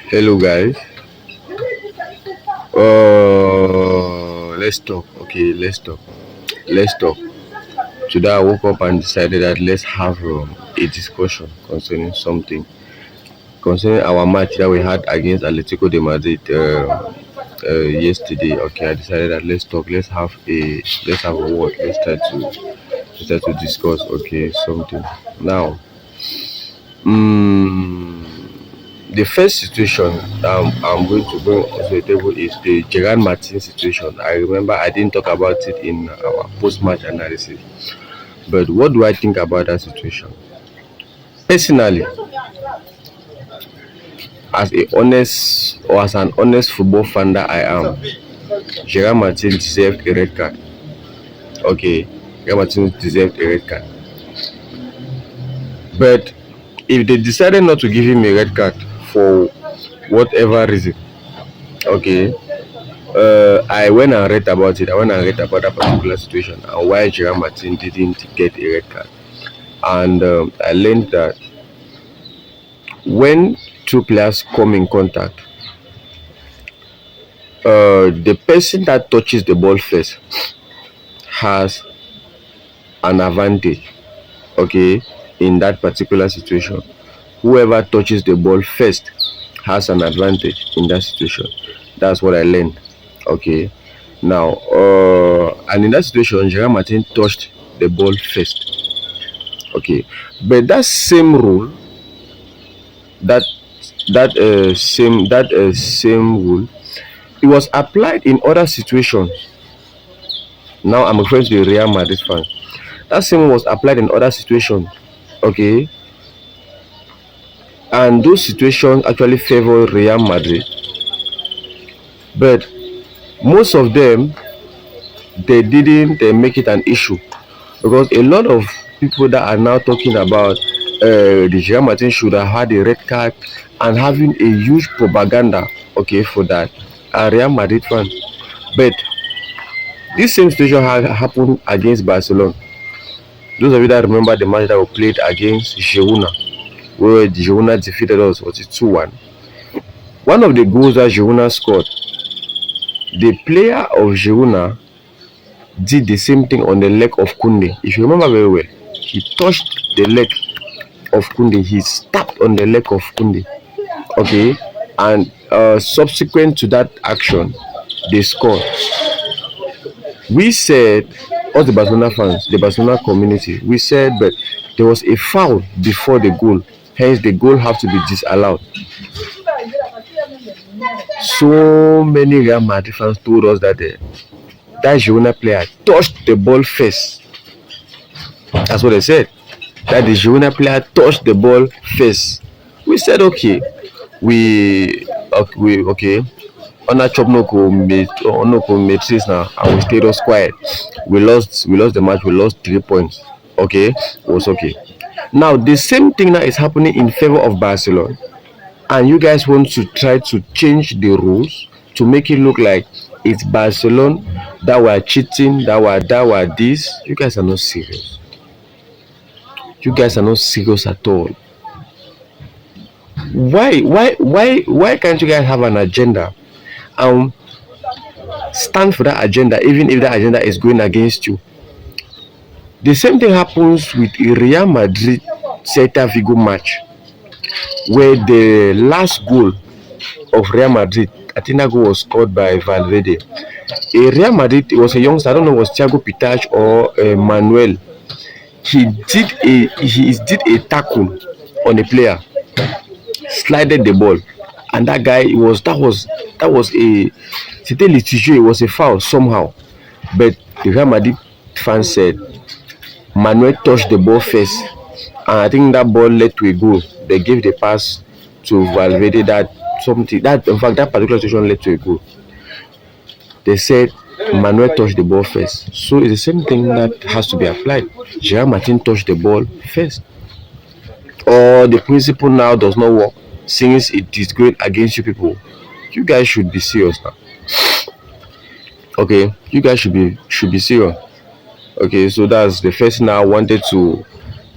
Hello guys. Let's talk. Okay, let's talk. Let's talk. Today I woke up and decided that let's have a discussion concerning our match that we had against Atletico de Madrid yesterday. Okay, I decided that let's talk. Let's have a word. Let's try to discuss. Okay, something now. Mm, the first situation I'm going to bring to the table is the Gerrard Martin situation. I remember I didn't talk about it in our post-match analysis, but what do I think about that situation? Personally, as an honest football fan that I am, Gerrard Martin deserved a red card. Okay, Gerrard Martin deserved a red card, but if they decided not to give him a red card for whatever reason, okay, I went and read about it. I went and read about that particular situation and why Gerard Martin didn't get a red card. And I learned that when two players come in contact, the person that touches the ball first has an advantage. Okay, in that particular situation, whoever touches the ball first has an advantage in that situation. That's what I learned. Okay, now and in that situation, Gerard Martin touched the ball first. Okay, but that same rule, that same rule, it was applied in other situations. Now I'm referring to the Real Madrid fans. That same rule was applied in other situations. Okay, and those situations actually favor Real Madrid, but most of them they didn't make it an issue because a lot of people that are now talking about the Real Martin should have had a red card and having a huge propaganda, okay, for that are Real Madrid fans. But this same situation happened against Barcelona. Those of you that remember the match that we played against Girona, where Girona defeated us, was it 2-1? One of the goals that Girona scored, the player of Girona did the same thing on the leg of Kunde. If you remember very well, he touched the leg of Kunde. He stepped on the leg of Kunde. Okay, and subsequent to that action, they scored. We said, all the Barcelona fans, the Barcelona community, we said, but there was a foul before the goal. Hence, the goal have to be disallowed. So many Real Madrid fans told us that that Girona player touched the ball first. That's what they said. That the Girona player touched the ball first. We said okay. Okay. On that chop no matrix now, and we stayed us quiet. We lost the match. We lost 3 points. Okay, it was okay. Now the same thing that is happening in favor of Barcelona, and you guys want to try to change the rules to make it look like it's Barcelona that were cheating, that were this. You guys are not serious. You guys are not serious at all. Why can't you guys have an agenda and stand for that agenda even if that agenda is going against you? The same thing happens with a Real Madrid Celta Vigo match where the last goal of Real Madrid, I think that goal was scored by Valverde. A Real Madrid, it was a youngster, I don't know, was Thiago Pitach or Manuel. He did a tackle on a player, slided the ball, and that guy that was a c'était litigieux. It was a foul somehow, but the Real Madrid fans said Manuel touched the ball first, and I think that ball led to a goal. They gave the pass to Valverde. That in fact that particular situation led to a goal. They said Manuel touched the ball first, so it's the same thing that has to be applied. Gerard Martin touched the ball first, or the principle now does not work since it is going against you people. You guys should be serious now. Okay, you guys should be serious. Okay, so that's the first thing I wanted to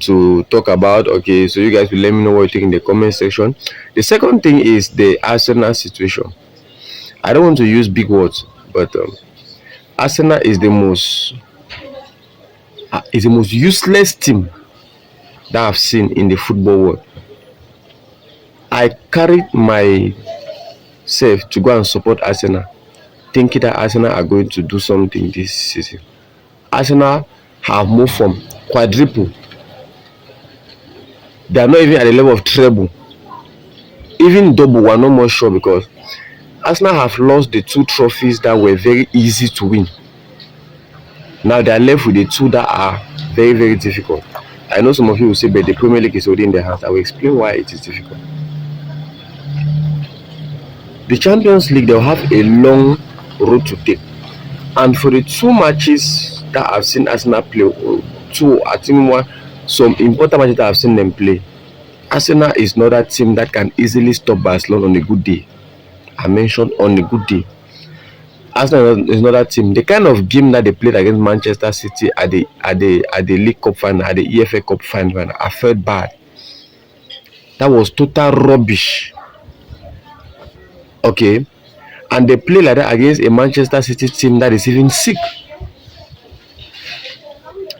to talk about. Okay, so you guys will let me know what you think in the comment section. The second thing is the Arsenal situation. I don't want to use big words, but Arsenal is the most useless team that I've seen in the football world. I carried myself to go and support Arsenal, thinking that Arsenal are going to do something this season. Arsenal have moved from quadruple. They are not even at the level of treble. Even double, we're not more sure because Arsenal have lost the two trophies that were very easy to win. Now they are left with the two that are very, very difficult. I know some of you will say, but the Premier League is already in their hands. I will explain why it is difficult. The Champions League, they'll have a long road to take. And for the two matches that I've seen Arsenal play, some important matches that I've seen them play, Arsenal is not that team that can easily stop Barcelona on a good day. I mentioned on a good day. Arsenal is not that team. The kind of game that they played against Manchester City at the League Cup final, at the EFA Cup final, I felt bad. That was total rubbish. Okay, and they play like that against a Manchester City team that is even sick.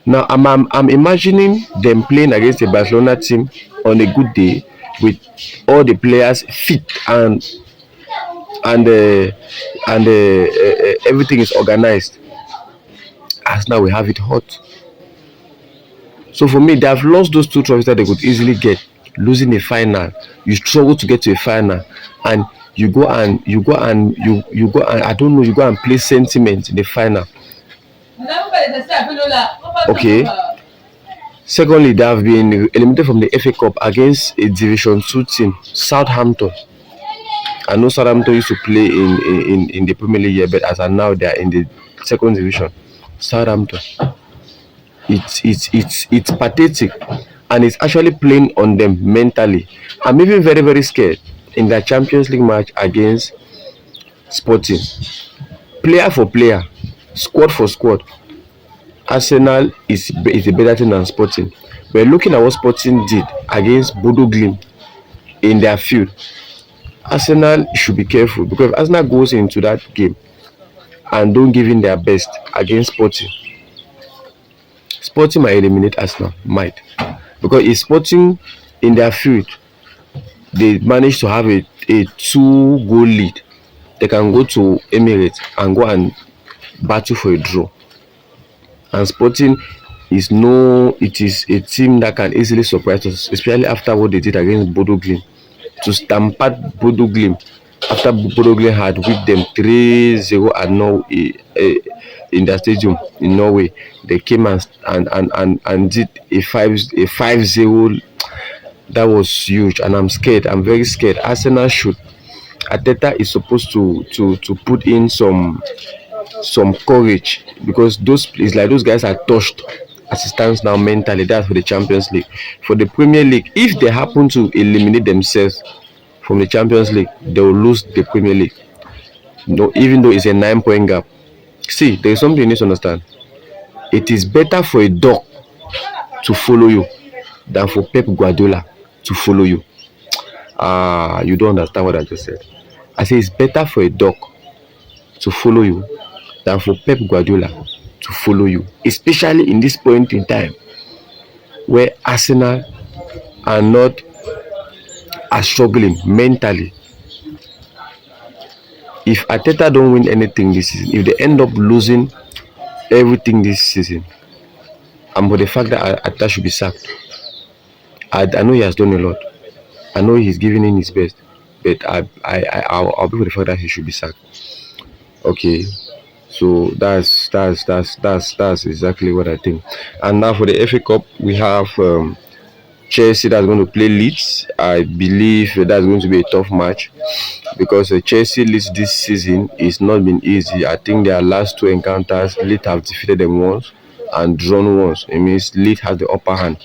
Now I'm imagining them playing against a Barcelona team on a good day with all the players fit and everything is organized. As now we have it hot. So for me, they have lost those two trophies that they could easily get. Losing a final, you struggle to get to a final, and you go and I don't know, you go and play sentiment in the final. Okay. Secondly, they have been eliminated from the FA Cup against a Division 2 team, Southampton. I know Southampton used to play in the Premier League here, but as of now they are in the second division. Southampton. It's pathetic, and it's actually playing on them mentally. I'm even very, very scared in that Champions League match against Sporting. Player for player, squad for squad, Arsenal is a better team than Sporting. But looking at what Sporting did against Bodo Glimt in their field, Arsenal should be careful, because if Arsenal goes into that game and don't give in their best against Sporting, Sporting might eliminate Arsenal, might. Because if Sporting in their field, they manage to have a 2-goal lead, they can go to Emirates and go and battle for a draw. And Sporting is it is a team that can easily surprise us, especially after what they did against Bodo Glimt. To stamp out Bodo Glimt after Bodo Glimt had whipped them 3-0 at Norway, in their stadium in Norway. They came and did a 5-0. That was huge, and I'm scared. I'm very scared. Arsenal should. Ateta is supposed to put in some courage, because those guys are touched as it stands now mentally. That's for the Champions League. For the Premier League, if they happen to eliminate themselves from the Champions League, they will lose the Premier League. No, even though it's a 9-point gap. See, there is something you need to understand. It is better for a dog to follow you than for Pep Guardiola to follow you. You don't understand what I just said. I say it's better for a dog to follow you than for Pep Guardiola to follow you, especially in this point in time where Arsenal are struggling mentally. If Ateta don't win anything this season, if they end up losing everything this season, I'm for the fact that Ateta should be sacked. I know he has done a lot. I know he's giving in his best, but I'll be for the fact that he should be sacked. Okay. So that's exactly what I think. And now for the FA Cup, we have Chelsea that's going to play Leeds. I believe that's going to be a tough match, because Chelsea Leeds this season is not been easy. I think their last two encounters, Leeds have defeated them once and drawn once. It means Leeds has the upper hand.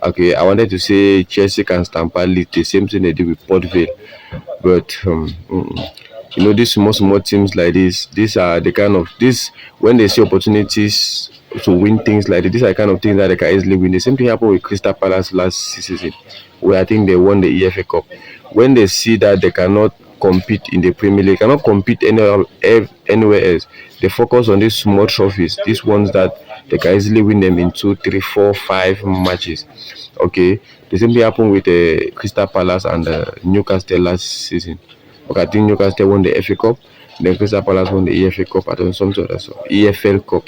Okay, I wanted to say Chelsea can stamp out Leeds, the same thing they did with Port Vale, but these small teams like this, these are the kind of when they see opportunities to win things like this. These are the kind of things that they can easily win. The same thing happened with Crystal Palace last season, where I think they won the EFA Cup. When they see that they cannot compete in the Premier League, cannot compete anywhere else, they focus on these small trophies, these ones that they can easily win them in 2, 3, 4, 5 matches. Okay, the same thing happened with Crystal Palace and Newcastle last season. Okay, I think Newcastle won the FA Cup, then Crystal Palace won the EFA Cup, I don't know, something like that, so EFL Cup.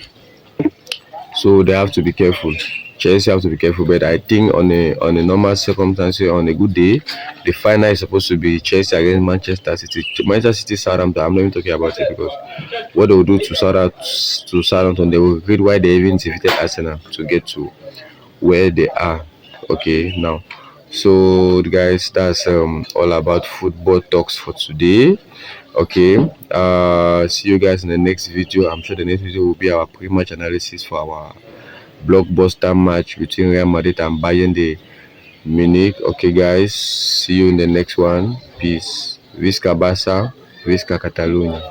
So they have to be careful. Chelsea have to be careful, but I think on a normal circumstance, on a good day, the final is supposed to be Chelsea against Manchester City. Manchester City Southampton. I'm not even talking about it because what they will do to Southampton, they will regret why they even defeated Arsenal to get to where they are. Okay, now. So guys, that's all about football talks for today. Okay, see you guys in the next video. I'm sure the next video will be our pre-match analysis for our blockbuster match between Real Madrid and Bayern de Munich. Okay guys, see you in the next one. Peace. Visca Barça, Visca Catalonia.